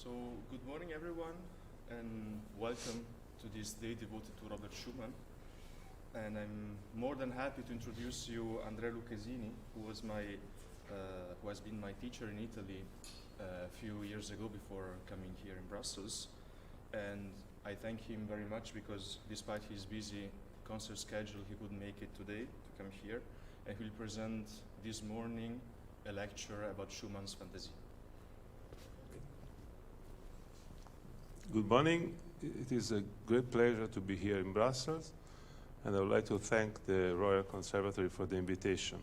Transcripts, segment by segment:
So, good morning everyone, and welcome to this day devoted to Robert Schumann. And I'm more than happy to introduce you Andrea Lucchesini, who has been my teacher in Italy a few years ago before coming here in Brussels. And I thank him very much because despite his busy concert schedule, he could make it today to come here. And he'll present this morning a lecture about Schumann's Fantasie. Good morning. It is a great pleasure to be here in Brussels, and I would like to thank the Royal Conservatory for the invitation.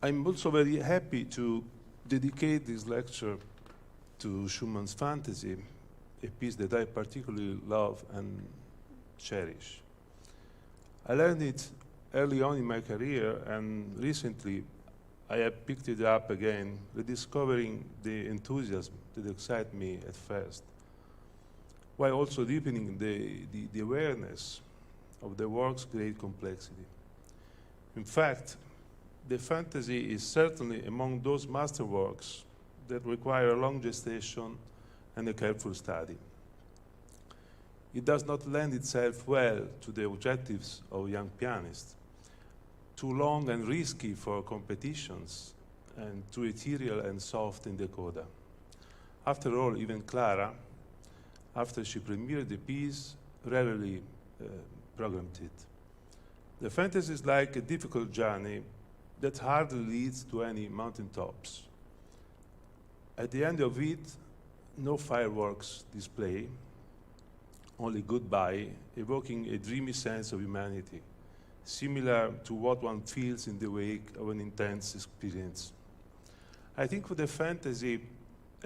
I'm also very happy to dedicate this lecture to Schumann's Fantasie, a piece that I particularly love and cherish. I learned it early on in my career, and recently I have picked it up again, rediscovering the enthusiasm that excited me at first, while also deepening the awareness of the work's great complexity. In fact, the Fantasie is certainly among those masterworks that require a long gestation and a careful study. It does not lend itself well to the objectives of young pianists, too long and risky for competitions, and too ethereal and soft in the coda. After all, even Clara, after she premiered the piece, rarely programmed it. The Fantasie is like a difficult journey that hardly leads to any mountaintops. At the end of it, no fireworks display, only goodbye, evoking a dreamy sense of humanity, similar to what one feels in the wake of an intense experience. I think of the Fantasie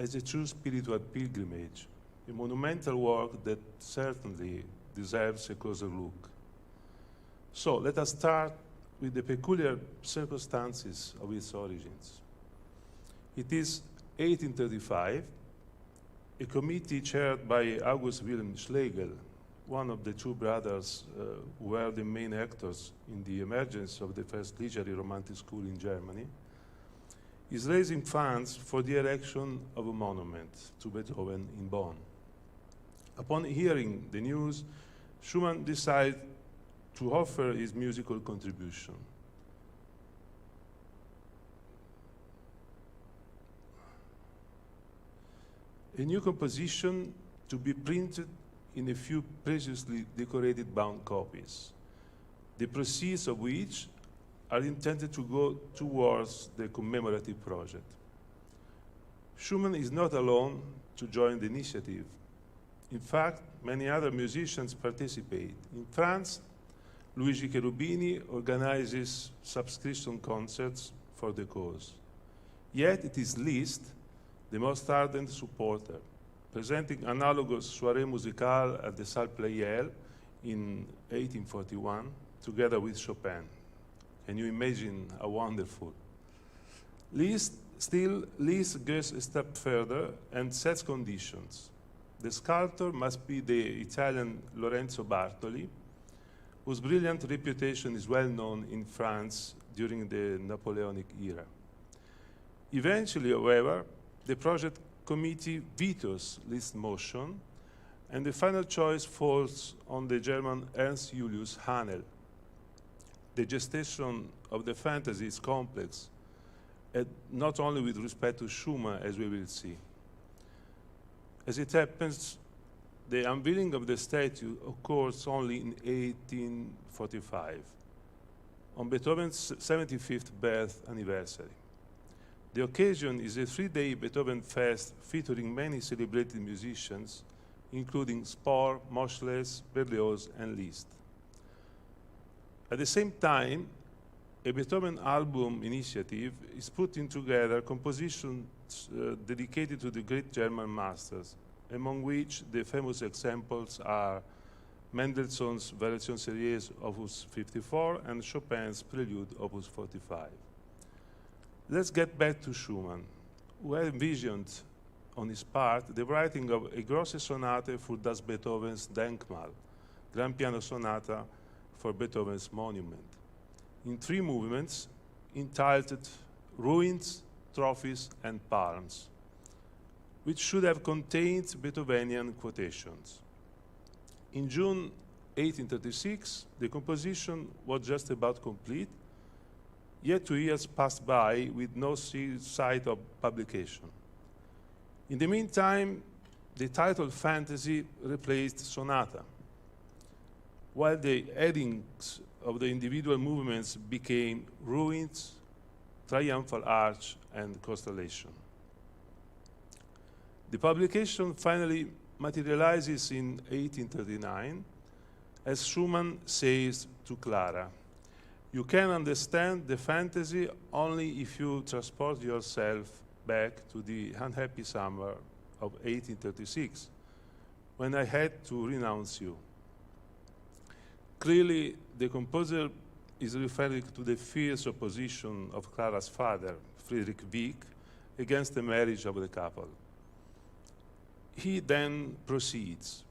as a true spiritual pilgrimage, a monumental work that certainly deserves a closer look. So let us start with the peculiar circumstances of its origins. It is 1835. A committee chaired by August Wilhelm Schlegel, one of the two brothers who were the main actors in the emergence of the first literary romantic school in Germany, is raising funds for the erection of a monument to Beethoven in Bonn. Upon hearing the news, Schumann decided to offer his musical contribution. A new composition to be printed in a few preciously decorated bound copies, the proceeds of which are intended to go towards the commemorative project. Schumann is not alone to join the initiative. In fact, many other musicians participate. In France, Luigi Cherubini organizes subscription concerts for the cause. Yet it is Liszt, the most ardent supporter, presenting analogous soirée musicale at the Salle Pleyel in 1841, together with Chopin. Can you imagine how wonderful? Liszt goes a step further and sets conditions. The sculptor must be the Italian Lorenzo Bartoli, whose brilliant reputation is well known in France during the Napoleonic era. Eventually, however, the project committee vetoes Liszt's motion, and the final choice falls on the German Ernst Julius Hanel. The gestation of the Fantasie is complex, not only with respect to Schumann, as we will see. As it happens, the unveiling of the statue occurs only in 1845, on Beethoven's 75th birth anniversary. The occasion is a 3-day Beethoven fest featuring many celebrated musicians, including Spohr, Moscheles, Berlioz, and Liszt. At the same time, a Beethoven album initiative is putting together compositions dedicated to the great German masters, among which the famous examples are Mendelssohn's Variation Sérieuse Opus 54 and Chopin's Prelude Opus 45. Let's get back to Schumann, who envisioned on his part the writing of a grosse Sonate für das Beethovens Denkmal, Grand Piano Sonata for Beethoven's monument, in 3 movements entitled Ruins, Trophies, and Palms, which should have contained Beethovenian quotations. In June 1836, the composition was just about complete, yet 2 years passed by with no sight of publication. In the meantime, the title Fantasy replaced Sonata, while the headings of the individual movements became Ruins, Triumphal Arch, and Constellation. The publication finally materializes in 1839, as Schumann says to Clara, "You can understand the fantasy only if you transport yourself back to the unhappy summer of 1836, when I had to renounce you." Clearly, the composer is referring to the fierce opposition of Clara's father, Friedrich Wieck, against the marriage of the couple. He then proceeds.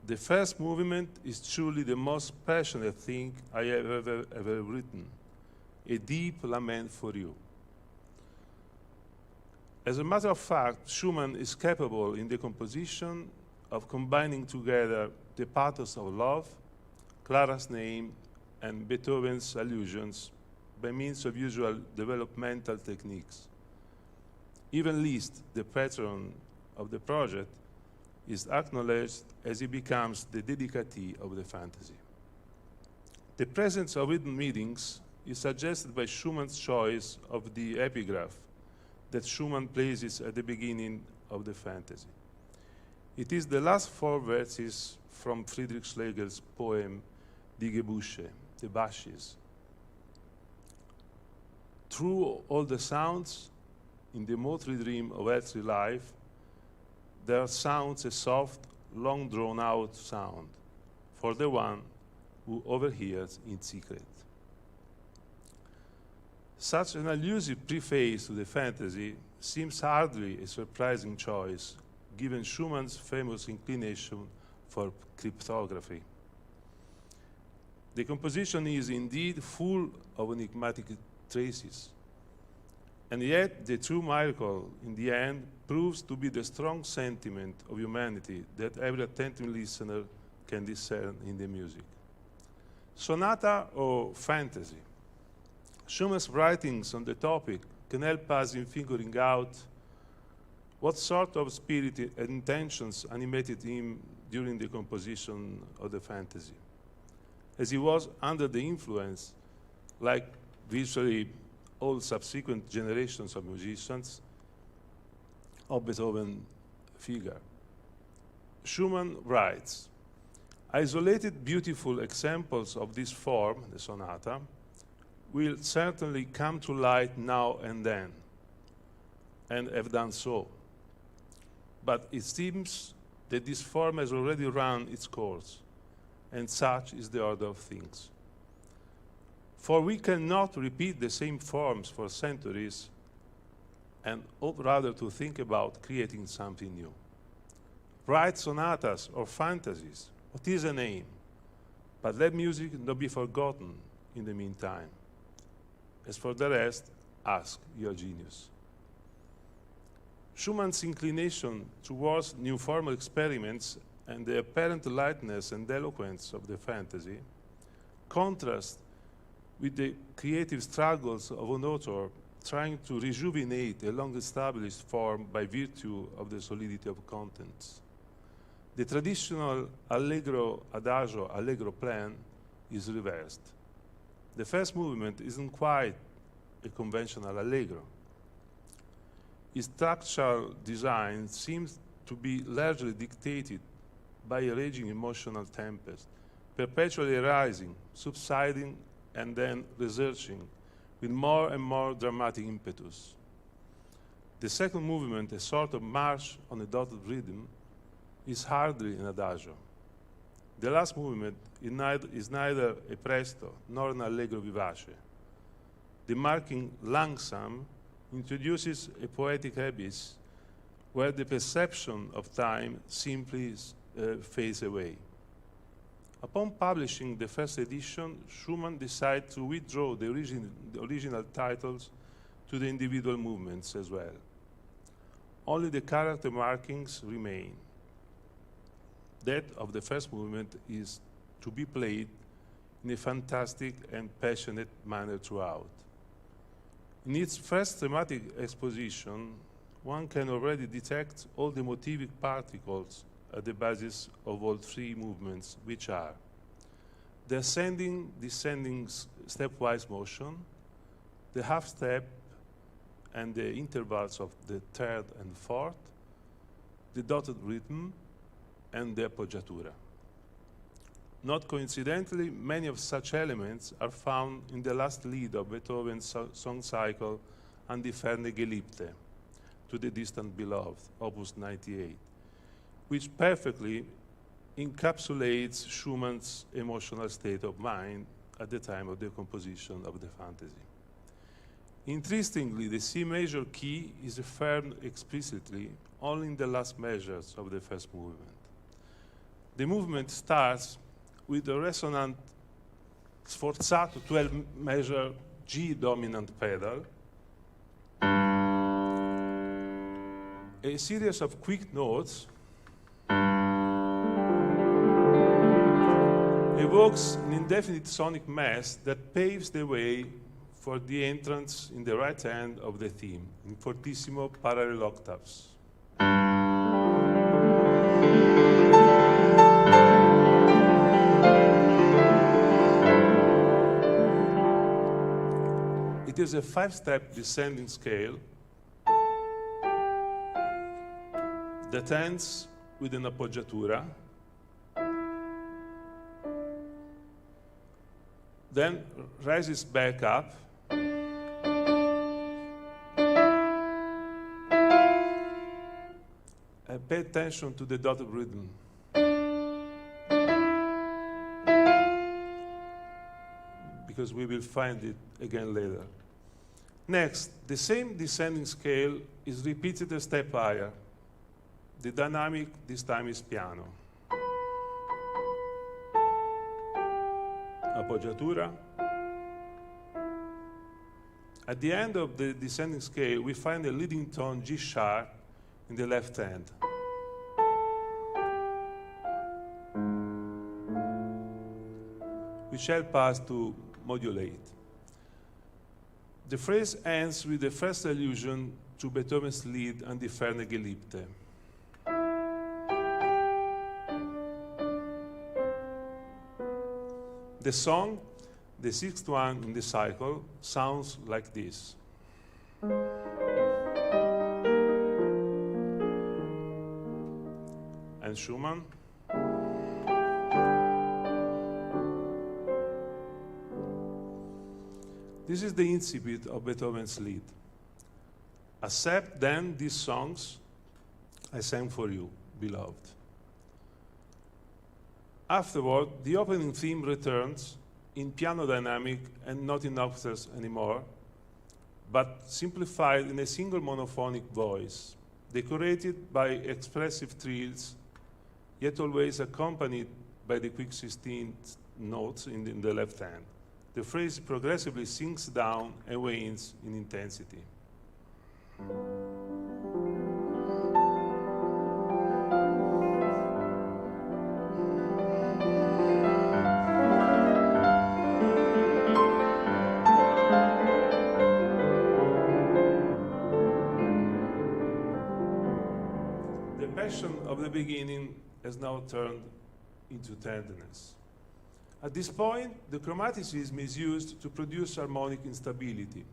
"The first movement is truly the most passionate thing I have ever written, a deep lament for you." As a matter of fact, Schumann is capable in the composition of combining together the pathos of love, Clara's name, and Beethoven's allusions by means of usual developmental techniques. Even Liszt, the patron of the project, is acknowledged as he becomes the dedicatee of the fantasy. The presence of hidden meanings is suggested by Schumann's choice of the epigraph that Schumann places at the beginning of the fantasy. It is the last 4 verses from Friedrich Schlegel's poem Die Gebüsche, the bushes. Through all the sounds, in the motley dream of earthly life, there sounds a soft, long drawn-out sound for the one who overhears in secret. Such an elusive preface to the fantasy seems hardly a surprising choice, given Schumann's famous inclination for cryptography. The composition is indeed full of enigmatic traces, and yet the true miracle in the end proves to be the strong sentiment of humanity that every attentive listener can discern in the music. Sonata or fantasy? Schumann's writings on the topic can help us in figuring out what sort of spirit and intentions animated him during the composition of the fantasy, as he was under the influence, like virtually all subsequent generations of musicians, of Beethoven's figure. Schumann writes, "Isolated beautiful examples of this form, the sonata, will certainly come to light now and then, and have done so. But it seems that this form has already run its course, and such is the order of things. For we cannot repeat the same forms for centuries, and ought rather to think about creating something new. Write sonatas or fantasies, what is a name? But let music not be forgotten in the meantime. As for the rest, ask your genius." Schumann's inclination towards new formal experiments and the apparent lightness and eloquence of the fantasy contrast with the creative struggles of an author trying to rejuvenate a long-established form by virtue of the solidity of contents. The traditional allegro adagio allegro plan is reversed. The first movement isn't quite a conventional allegro. Its structural design seems to be largely dictated by a raging emotional tempest, perpetually rising, subsiding, and then resurging with more and more dramatic impetus. The second movement, a sort of march on a dotted rhythm, is hardly an adagio. The last movement is neither a presto nor an allegro vivace. The marking langsam introduces a poetic abyss where the perception of time simply fades away. Upon publishing the first edition, Schumann decided to withdraw the original titles to the individual movements as well. only the character markings remain. That of the first movement is to be played in a fantastic and passionate manner throughout. In its first thematic exposition, one can already detect all the motivic particles at the basis of all three movements, which are the ascending, descending stepwise motion, the half step and the intervals of the third and fourth, the dotted rhythm, and the appoggiatura. Not coincidentally, many of such elements are found in the last lead of Beethoven's song cycle And die ferne Geliebte, To the Distant Beloved, Opus 98, which perfectly encapsulates Schumann's emotional state of mind at the time of the composition of the fantasy. Interestingly, the C major key is affirmed explicitly only in the last measures of the first movement. The movement starts with a resonant sforzato 12 measure G dominant pedal, a series of quick notes evokes an indefinite sonic mass that paves the way for the entrance in the right hand of the theme in fortissimo parallel octaves. It is a five-step descending scale that ends with an appoggiatura, then rises back up, and pay attention to the dotted rhythm. Because we will find it again later. Next, the same descending scale is repeated a step higher. The dynamic this time is piano. Appoggiatura. At the end of the descending scale, we find a leading tone G sharp in the left hand. Which help us to modulate. The phrase ends with the first allusion to Beethoven's lead and die ferne Geliebte. The song, the sixth one in the cycle, sounds like this. And Schumann. This is the incipit of Beethoven's lead. Accept then these songs I sang for you, beloved. Afterward, the opening theme returns in piano dynamic and not in octaves anymore, but simplified in a single monophonic voice, decorated by expressive trills, yet always accompanied by the quick 16th notes in the left hand. The phrase progressively sinks down and wanes in intensity. The passion of the beginning has now turned into tenderness. At this point, the chromaticism is used to produce harmonic instability.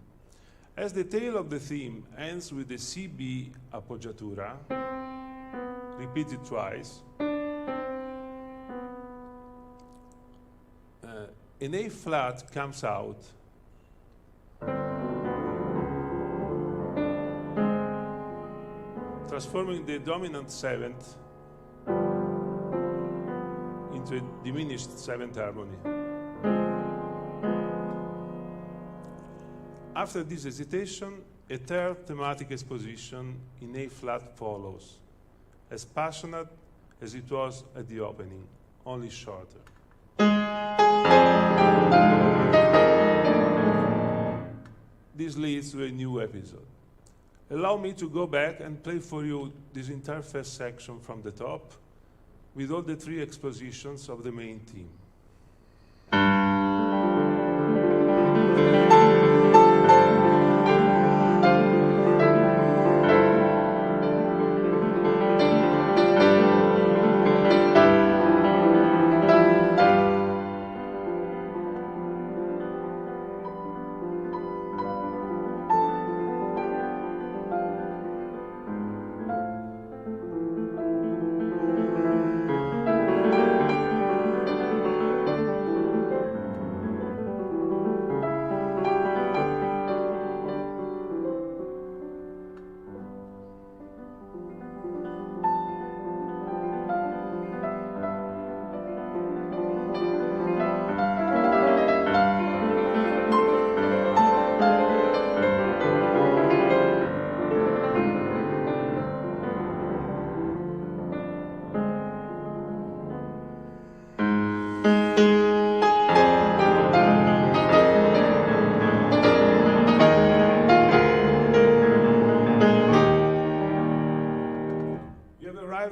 As the tail of the theme ends with the CB appoggiatura, repeated twice, an A flat comes out, transforming the dominant seventh into a diminished seventh harmony. After this hesitation, a third thematic exposition in A flat follows, as passionate as it was at the opening, only shorter. This leads to a new episode. Allow me to go back and play for you this entire first section from the top with all the three expositions of the main theme.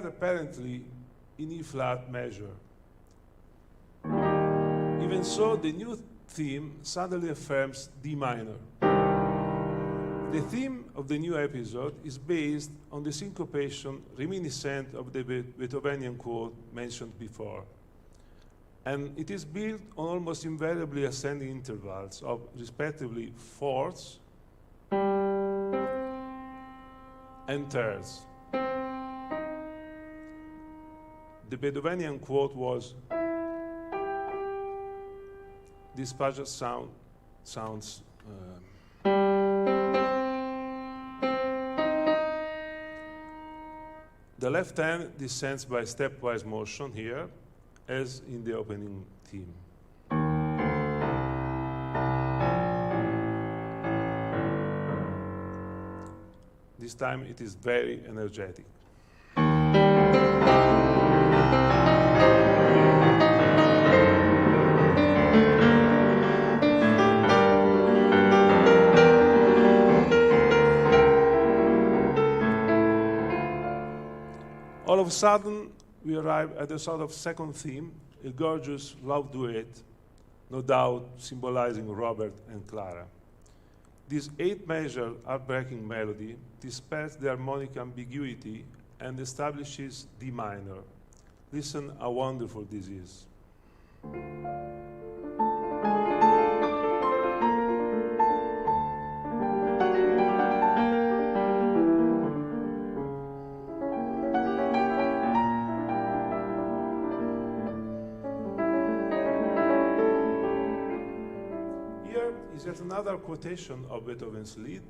Apparently in E-flat measure. Even so, the new theme suddenly affirms D minor. The theme of the new episode is based on the syncopation reminiscent of the Beethovenian quote mentioned before. And it is built on almost invariably ascending intervals of respectively fourths and thirds. The Beethovenian quote was, this passage sounds the left hand descends by stepwise motion here, as in the opening theme. This time it is very energetic. All of a sudden, we arrive at a sort of second theme, a gorgeous love duet, no doubt symbolizing Robert and Clara. This 8-measure heartbreaking melody dispels the harmonic ambiguity and establishes D minor. Listen how wonderful this is. Is yet another quotation of Beethoven's Lied.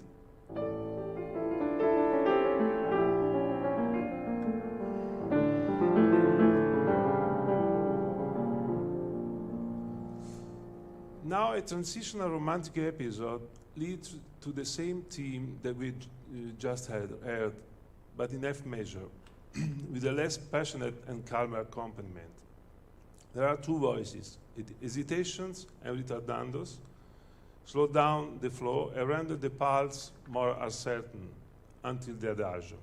Now a transitional romantic episode leads to the same theme that we just heard, but in F major, with a less passionate and calmer accompaniment. There are two voices, hesitations and ritardandos, slow down the flow and render the pulse more uncertain until the adagio.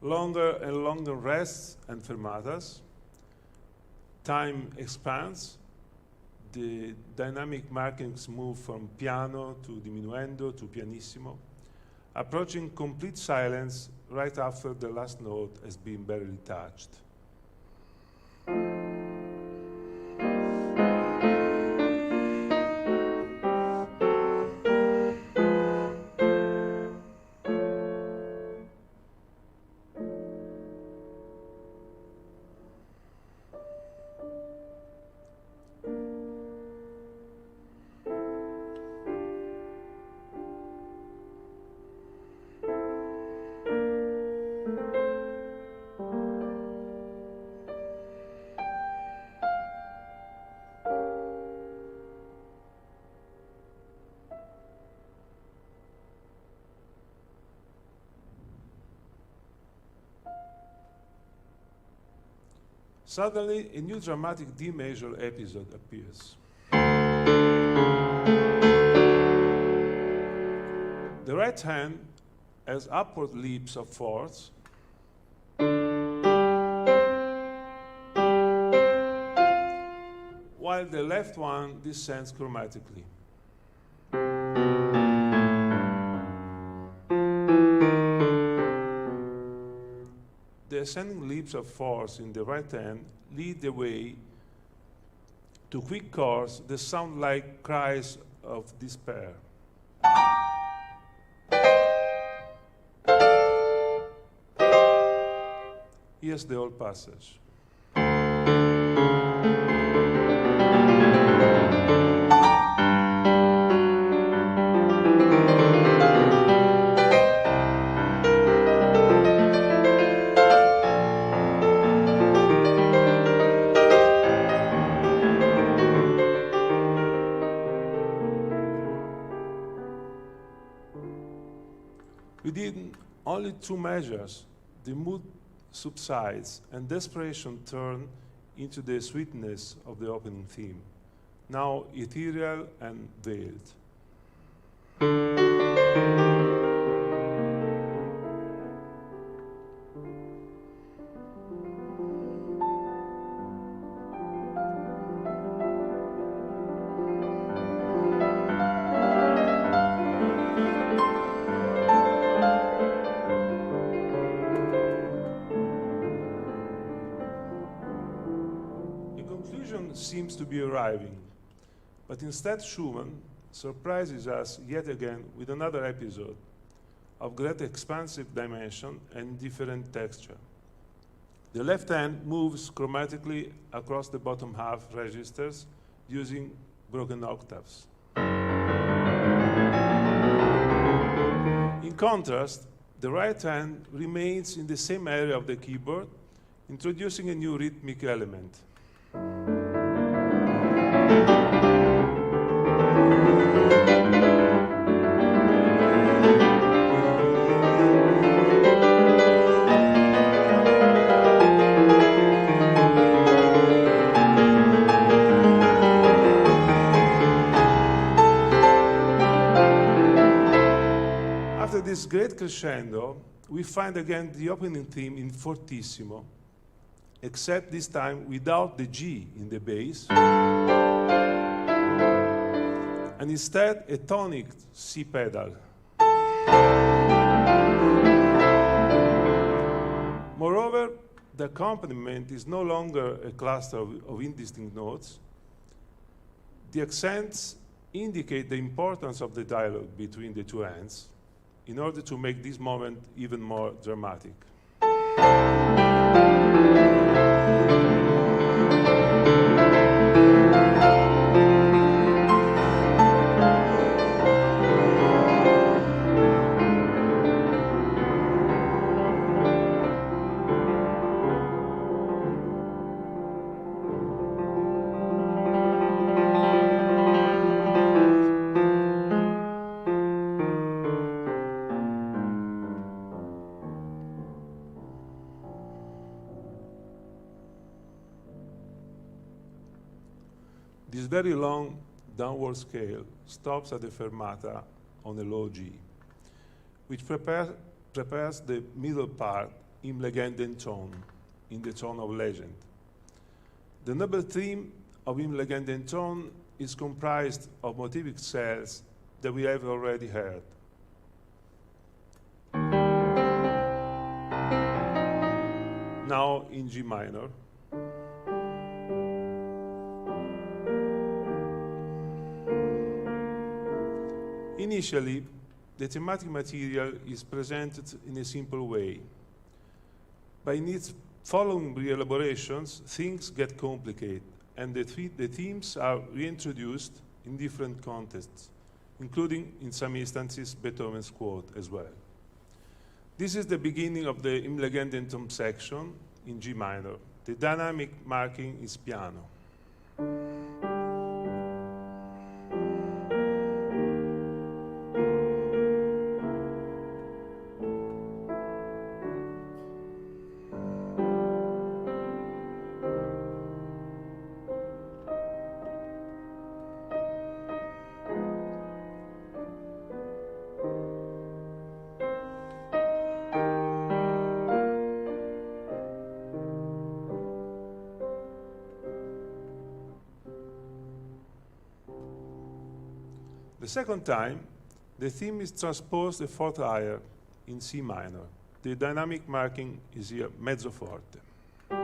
Longer and longer rests and fermatas. Time expands. The dynamic markings move from piano to diminuendo to pianissimo, approaching complete silence right after the last note has been barely touched. Suddenly, a new dramatic D major episode appears. The right hand has upward leaps of fourths, while the left one descends chromatically. The ascending leaps of fourths in the right hand lead the way to quick chords that sound like cries of despair. Here's the whole passage. Within only 2 measures, the mood subsides and desperation turns into the sweetness of the opening theme, now ethereal and veiled. Seems to be arriving, but instead Schumann surprises us yet again with another episode of great expansive dimension and different texture. The left hand moves chromatically across the bottom half registers using broken octaves. In contrast, the right hand remains in the same area of the keyboard, introducing a new rhythmic element. After this great crescendo, we find again the opening theme in fortissimo, except this time without the G in the bass, and instead a tonic C pedal. Moreover, the accompaniment is no longer a cluster of indistinct notes. The accents indicate the importance of the dialogue between the two hands in order to make this moment even more dramatic. This very long downward scale stops at the fermata on a low G, which prepares the middle part in legenden tone, in the tone of legend. The noble theme of Im legenden tone is comprised of motivic cells that we have already heard. Now in G minor. Initially, the thematic material is presented in a simple way. By its following re-elaborations, things get complicated, and the themes are reintroduced in different contexts, including, in some instances, Beethoven's quote as well. This is the beginning of the Im Legendentum section in G minor. The dynamic marking is piano. The second time, the theme is transposed a fourth higher in C minor. The dynamic marking is here mezzo forte. Now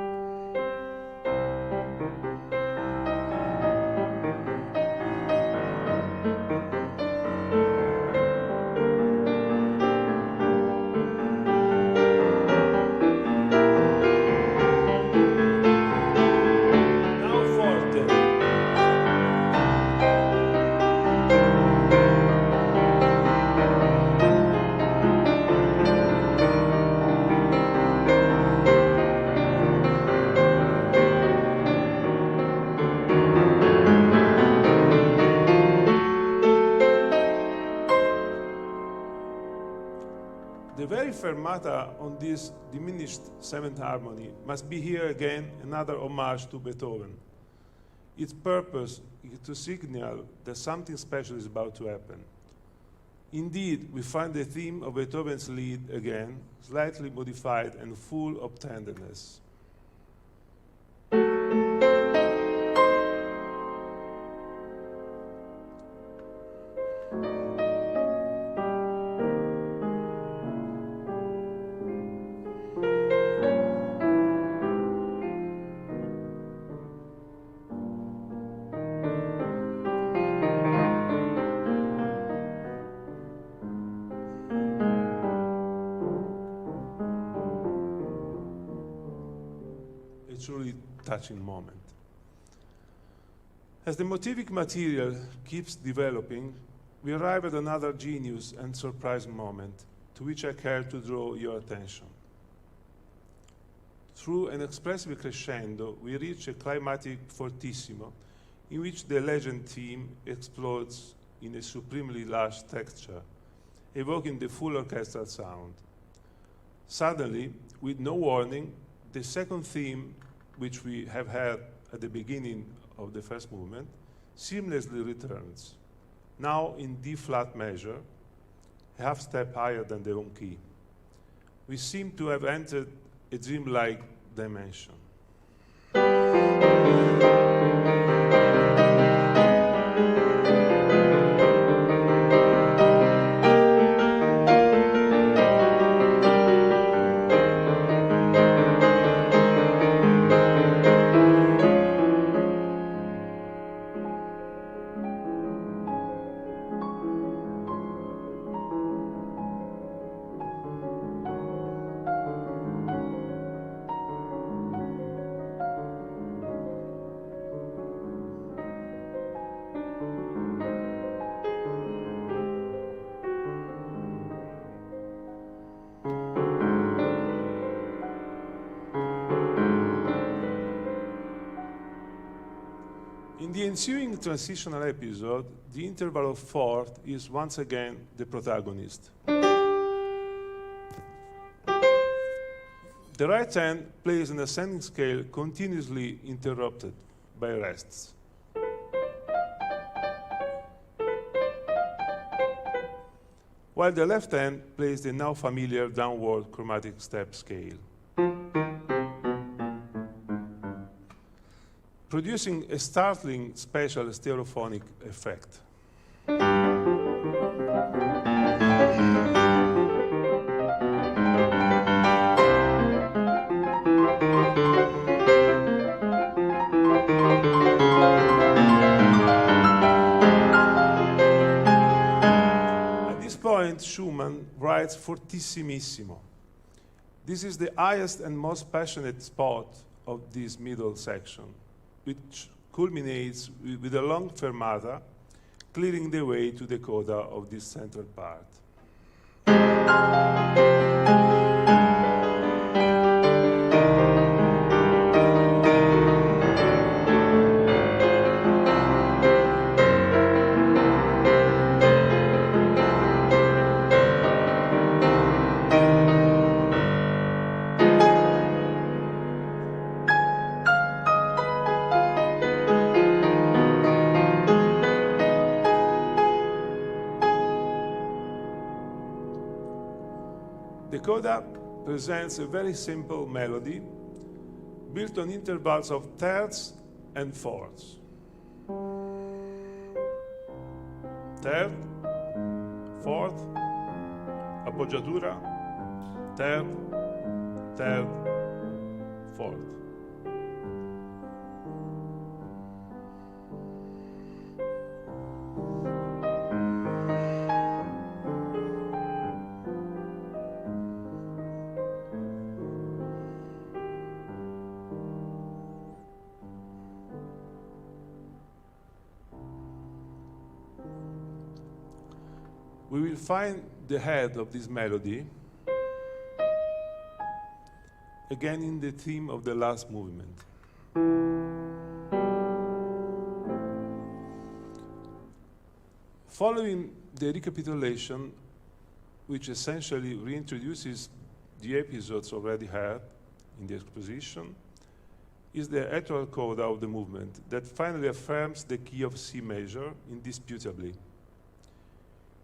forte. The very fermata on this diminished seventh harmony must be here again another homage to Beethoven. Its purpose is to signal that something special is about to happen. Indeed, we find the theme of Beethoven's Lied again, slightly modified and full of tenderness. A truly touching moment. As the motivic material keeps developing, we arrive at another genius and surprising moment to which I care to draw your attention. Through an expressive crescendo, we reach a climatic fortissimo in which the legend theme explodes in a supremely large texture, evoking the full orchestral sound. Suddenly, with no warning, the second theme, which we have had at the beginning of the first movement, seamlessly returns, now in D-flat measure, a half step higher than the home key. We seem to have entered a dreamlike dimension. In the ensuing transitional episode, the interval of fourth is once again the protagonist. The right hand plays an ascending scale continuously interrupted by rests. While the left hand plays the now familiar downward chromatic step scale, producing a startling spatial stereophonic effect. At this point, Schumann writes fortissimissimo. This is the highest and most passionate spot of this middle section, which culminates with a long fermata, clearing the way to the coda of this central part. The coda presents a very simple melody built on intervals of thirds and fourths. third, fourth, appoggiatura, third, third, fourth. We will find the head of this melody again in the theme of the last movement. Following the recapitulation, which essentially reintroduces the episodes already had in the exposition, is the actual coda of the movement that finally affirms the key of C major indisputably.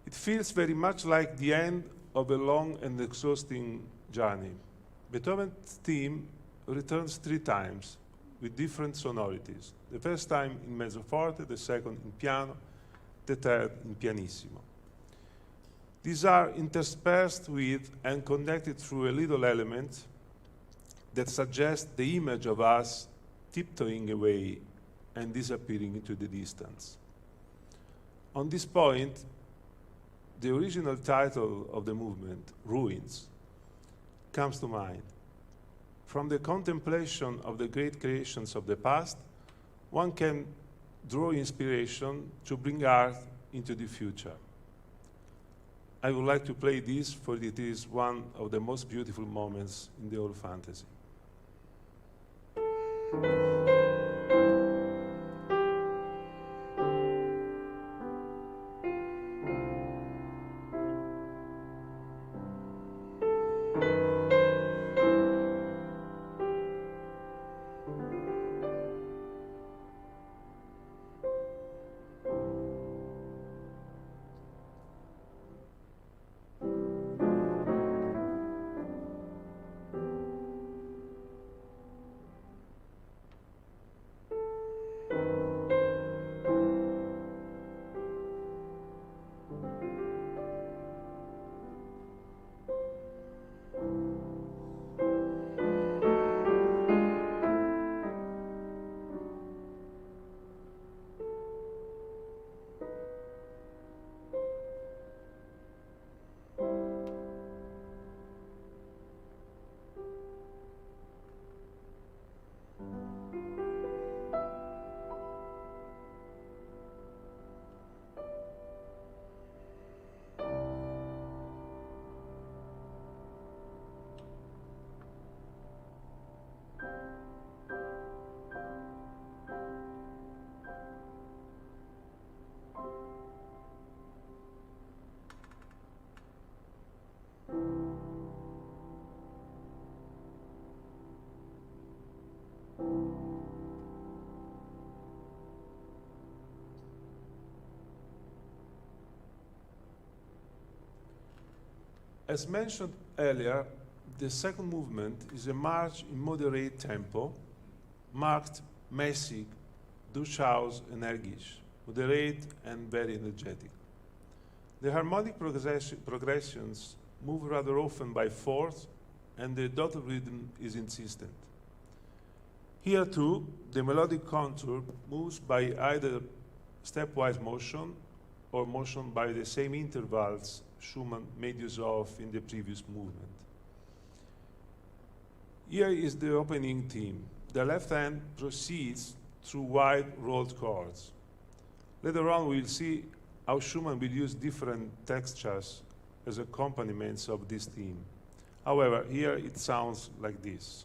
It feels very much like the end of a long and exhausting journey. Beethoven's theme returns 3 times with different sonorities. The first time in mezzo forte, the second in piano, the third in pianissimo. These are interspersed with and connected through a little element that suggests the image of us tiptoeing away and disappearing into the distance. On this point, the original title of the movement, Ruins, comes to mind. From the contemplation of the great creations of the past, one can draw inspiration to bring art into the future. I would like to play this, for it is one of the most beautiful moments in the whole fantasy. As mentioned earlier, the second movement is a march in moderate tempo, marked mäßig, durchaus energisch, moderate and very energetic. The harmonic progressions move rather often by fourths, and the dotted rhythm is insistent. Here too, the melodic contour moves by either stepwise motion or motion by the same intervals Schumann made use of in the previous movement. Here is the opening theme. The left hand proceeds through wide rolled chords. Later on, we will see how Schumann will use different textures as accompaniments of this theme. However, here it sounds like this.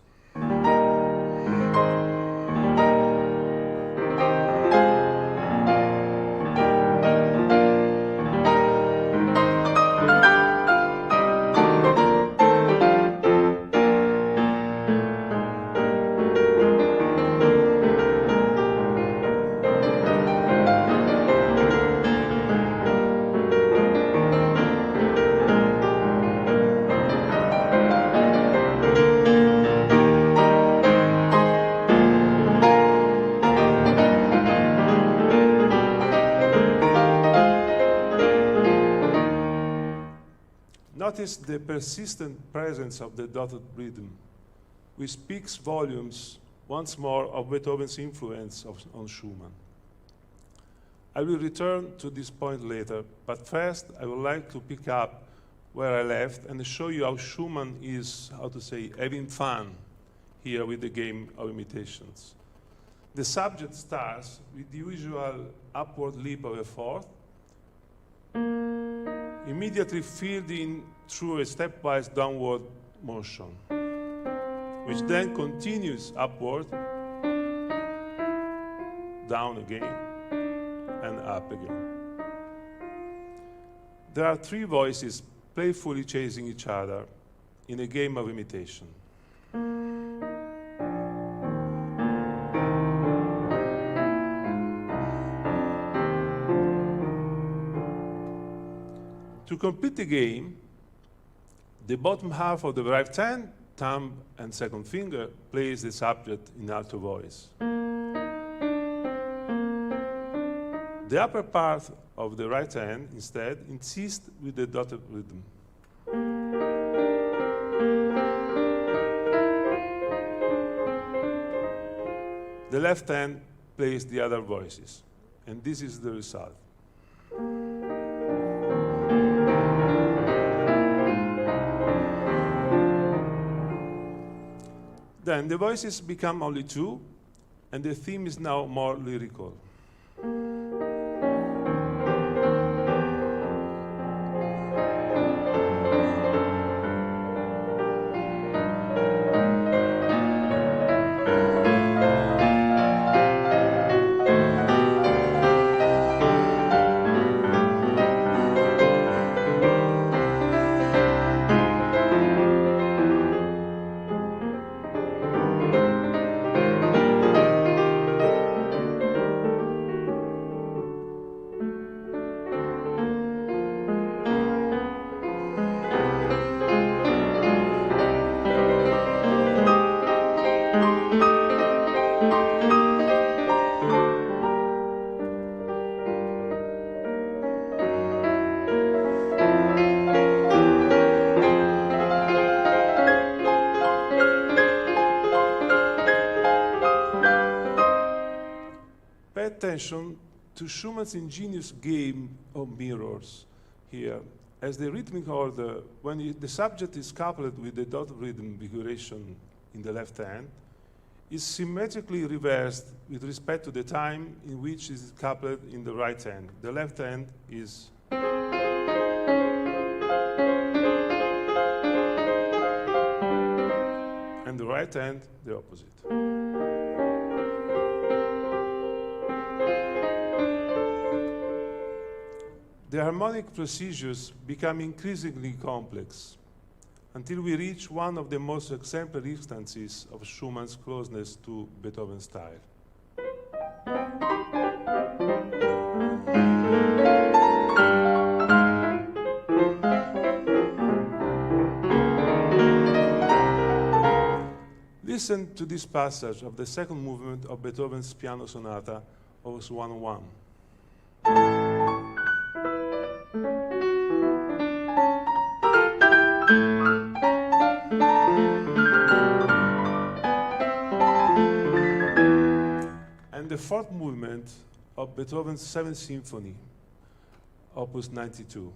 notice the persistent presence of the dotted rhythm, which speaks volumes once more of Beethoven's influence on Schumann. I will return to this point later, but first I would like to pick up where I left and show you how Schumann is, how to say, having fun here with the game of imitations. The subject starts with the usual upward leap of a fourth, immediately filled in through a stepwise downward motion, which then continues upward, down again, and up again. There are three voices playfully chasing each other in a game of imitation. To complete the game, the bottom half of the right hand, thumb, and second finger plays the subject in alto voice. The upper part of the right hand, instead, insists with the dotted rhythm. The left hand plays the other voices, and this is the result. Then the voices become only two, and the theme is now more lyrical. Attention to Schumann's ingenious game of mirrors here, as the rhythmic order, when the subject is coupled with the dot rhythm figuration in the left hand, is symmetrically reversed with respect to the time in which it is coupled in the right hand. The left hand is and the right hand the opposite. The harmonic procedures become increasingly complex until we reach one of the most exemplary instances of Schumann's closeness to Beethoven's style. Listen to this passage of the second movement of Beethoven's Piano Sonata, Opus 101. The fourth movement of Beethoven's Seventh Symphony, Opus 92.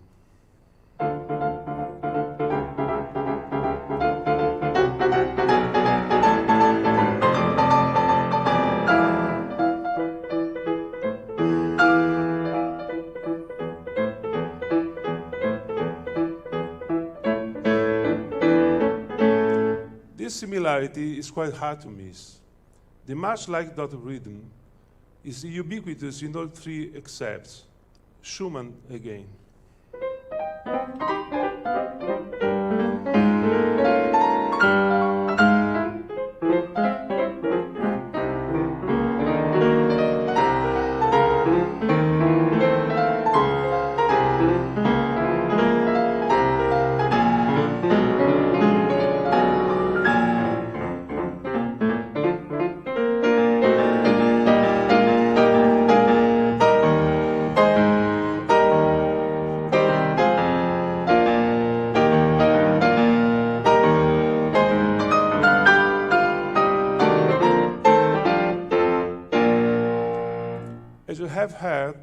This similarity is quite hard to miss. The march-like dotted rhythm is ubiquitous in all three excepts. Schumann again. have heard,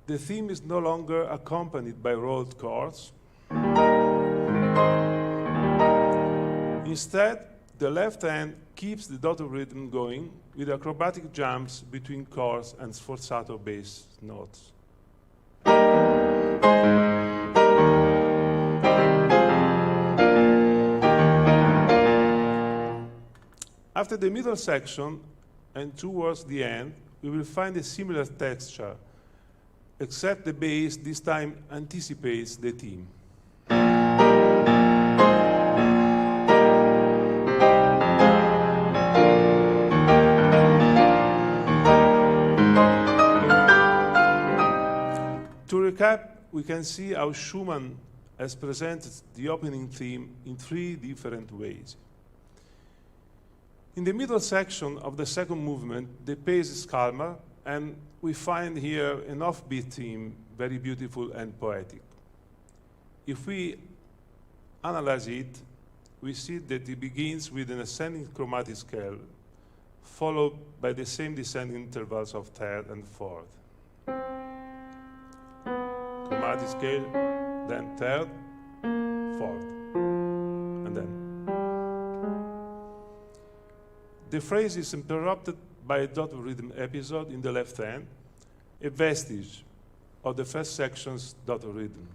the theme is no longer accompanied by rolled chords. Instead, the left hand keeps the dotted rhythm going with acrobatic jumps between chords and sforzato bass notes. After the middle section and towards the end, we will find a similar texture, except the bass this time anticipates the theme. To recap, we can see how Schumann has presented the opening theme in three different ways. In the middle section of the second movement, the pace is calmer, and we find here an offbeat theme, very beautiful and poetic. If we analyze it, we see that it begins with an ascending chromatic scale, followed by the same descending intervals of third and fourth. Chromatic scale, then third, fourth, and then. The phrase is interrupted by a dotted rhythm episode in the left hand, a vestige of the first section's dotted rhythm.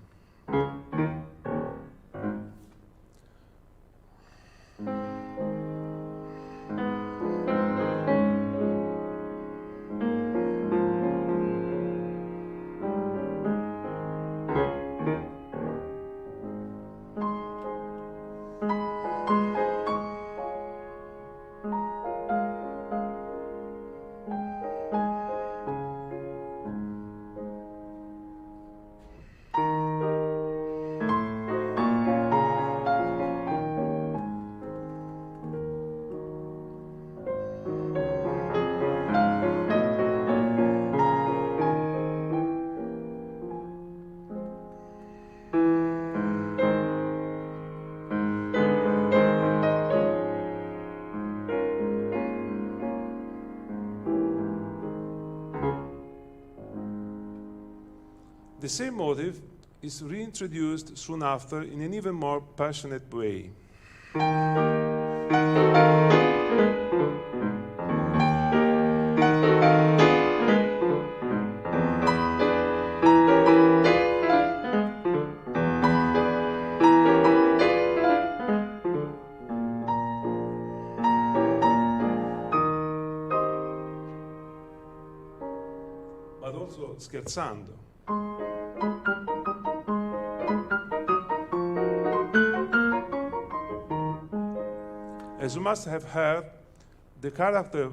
The same motive is reintroduced soon after in an even more passionate way. But also scherzando. As you must have heard, the character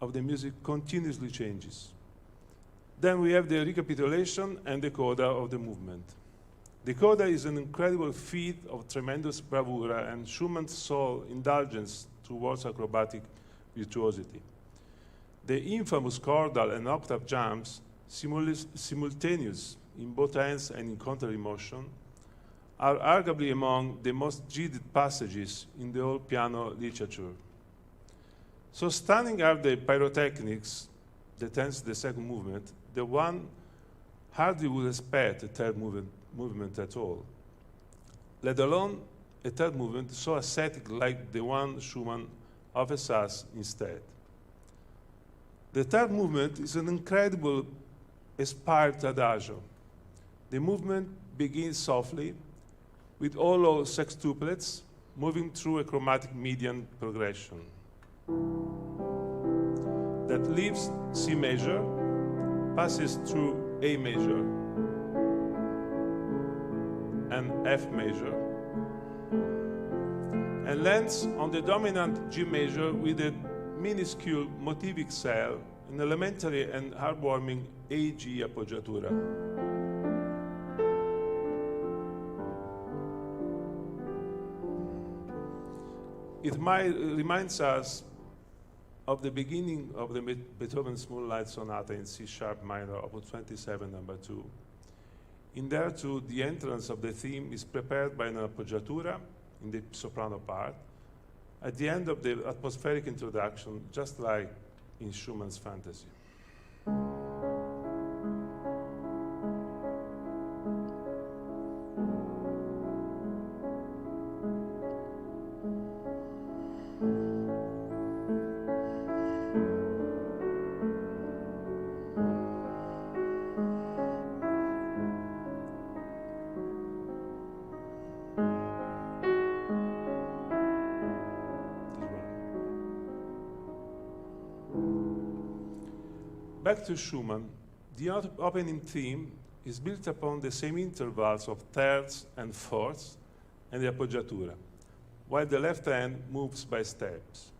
of the music continuously changes. Then we have the recapitulation and the coda of the movement. The coda is an incredible feat of tremendous bravura and Schumann's sole indulgence towards acrobatic virtuosity. The infamous chordal and octave jumps, simultaneous in both hands and in contrary motion, are arguably among the most jaded passages in the whole piano literature. So stunning are the pyrotechnics that ends the second movement, the one hardly would expect a third movement at all, let alone a third movement so ascetic like the one Schumann offers us instead. The third movement is an incredible aspired adagio. The movement begins softly, with all sextuplets moving through a chromatic median progression that leaves C major, passes through A major and F major, and lands on the dominant G major with a minuscule motivic cell, an elementary and heartwarming AG appoggiatura. It reminds us of the beginning of the Beethoven's Moonlight Sonata in C sharp minor, opus 27, number 2. In there too, the entrance of the theme is prepared by an appoggiatura in the soprano part, at the end of the atmospheric introduction, just like in Schumann's Fantasie. Back to Schumann, the opening theme is built upon the same intervals of thirds and fourths and the appoggiatura, while the left hand moves by steps.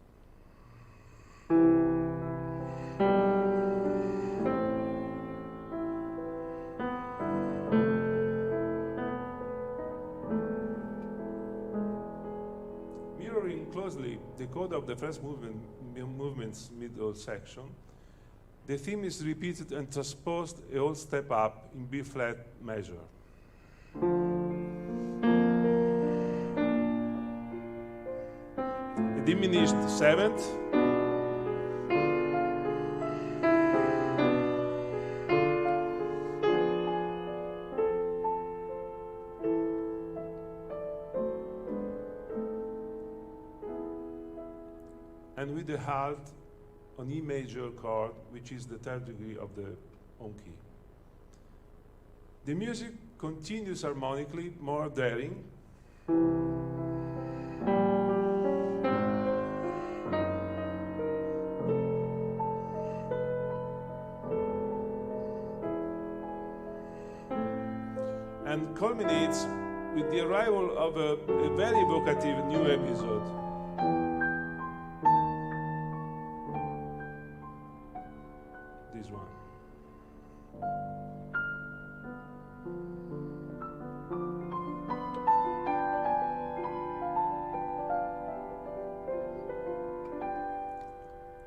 Mirroring closely the coda of the first movement's middle section, the theme is repeated and transposed a whole step up in B-flat measure. A diminished seventh, and with a halt on E major chord, which is the third degree of the on key. The music continues harmonically, more daring. And culminates with the arrival of a very evocative new episode. This one.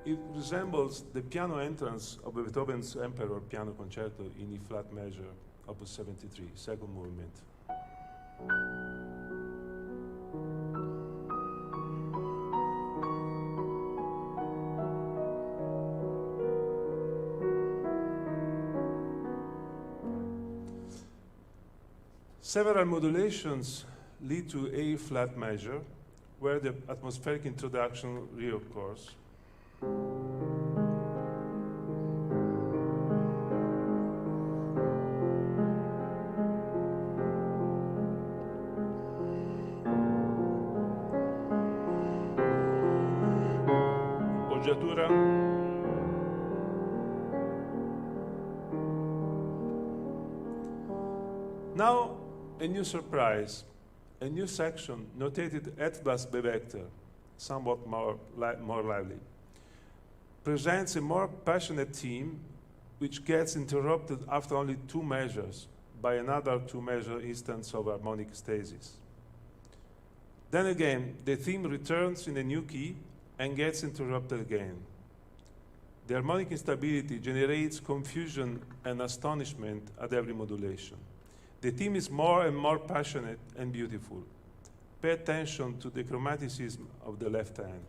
It resembles the piano entrance of Beethoven's Emperor Piano Concerto in E flat measure, Opus 73, second movement. Several modulations lead to A flat measure, where the atmospheric introduction reoccurs. Appoggiatura. Now, a new surprise, a new section notated etwas bewegter, somewhat more lively, presents a more passionate theme which gets interrupted after only two measures by another two-measure instance of harmonic stasis. Then again, the theme returns in a new key and gets interrupted again. The harmonic instability generates confusion and astonishment at every modulation. The theme is more and more passionate and beautiful. Pay attention to the chromaticism of the left hand.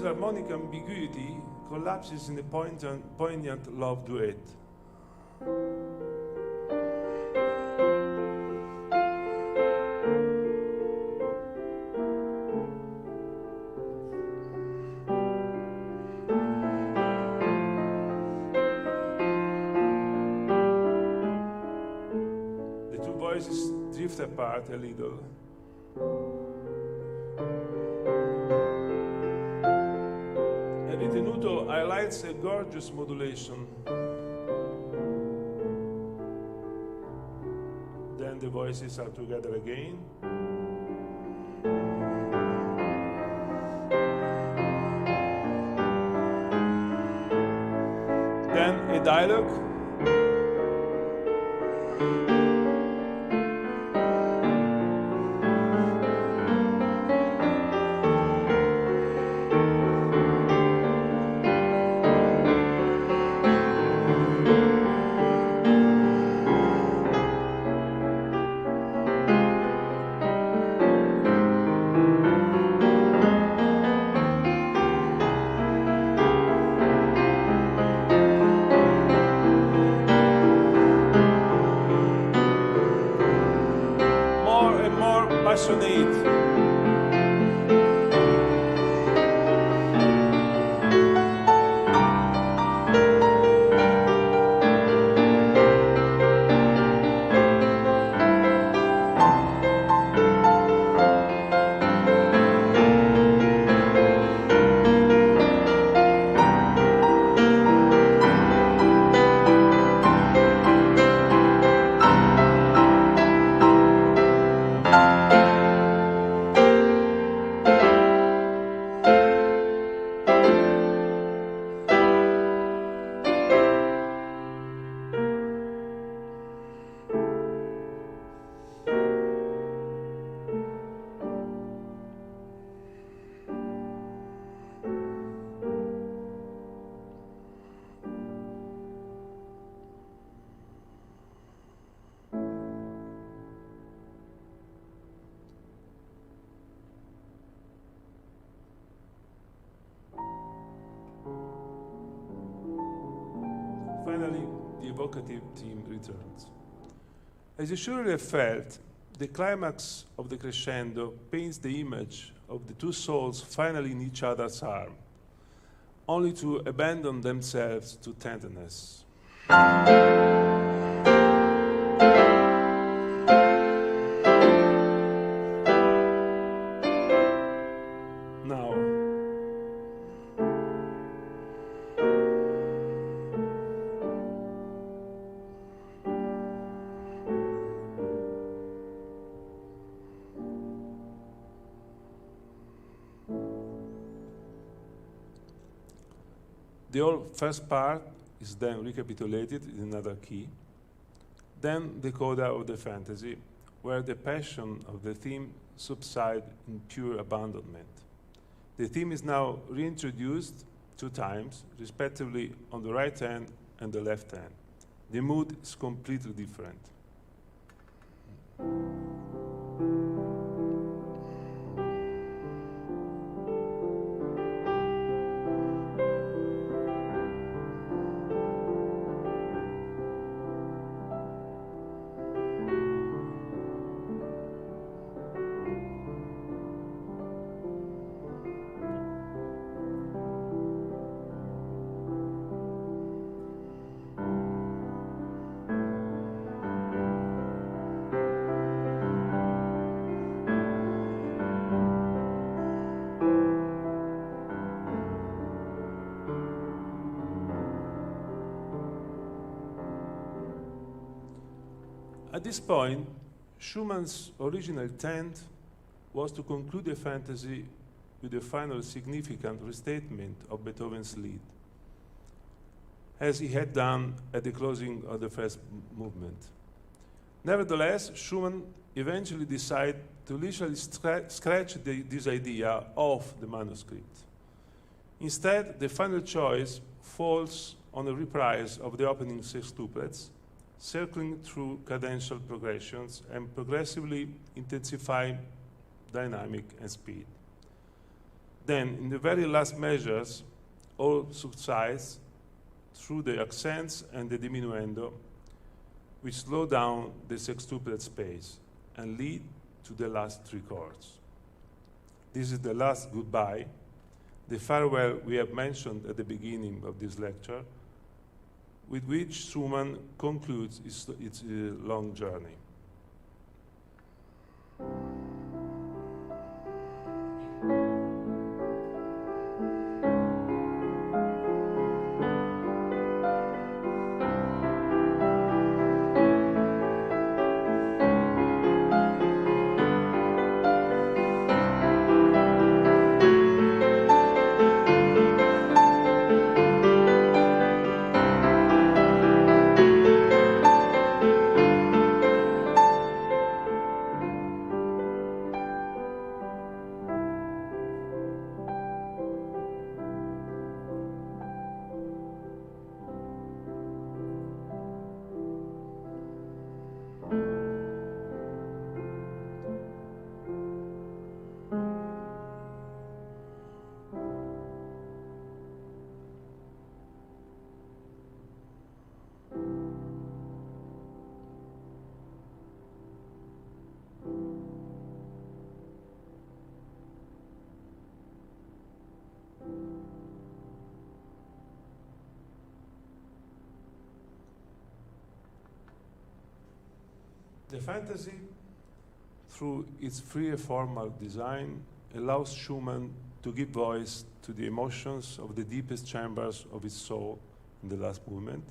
Harmonic ambiguity collapses in a poignant love duet. The two voices drift apart a little. Ritenuto highlights a gorgeous modulation. Then the voices are together again. Then a dialogue. passionate. Finally, the evocative theme returns. As you surely have felt, the climax of the crescendo paints the image of the two souls finally in each other's arms, only to abandon themselves to tenderness. Now, the whole first part is then recapitulated in another key. Then the coda of the fantasy, where the passion of the theme subsides in pure abandonment. The theme is now reintroduced 2 times, respectively on the right hand and the left hand. The mood is completely different. At this point, Schumann's original intent was to conclude the fantasy with a final significant restatement of Beethoven's lead, as he had done at the closing of the first movement. Nevertheless, Schumann eventually decided to literally scratch this idea off the manuscript. Instead, the final choice falls on a reprise of the opening 6 couplets, circling through cadential progressions and progressively intensifying dynamic and speed. Then, in the very last measures, all subsides through the accents and the diminuendo, which slow down the sextuplet space and lead to the last 3 chords. This is the last goodbye, the farewell we have mentioned at the beginning of this lecture, with which Schumann concludes its long journey. The fantasy, through its free and formal design, allows Schumann to give voice to the emotions of the deepest chambers of his soul in the last movement,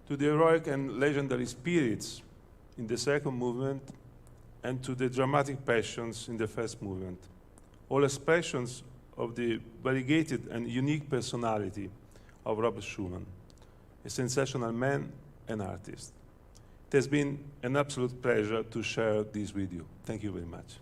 to the heroic and legendary spirits in the second movement, and to the dramatic passions in the first movement, all expressions of the variegated and unique personality of Robert Schumann, a sensational man and artist. It has been an absolute pleasure to share this with you. Thank you very much.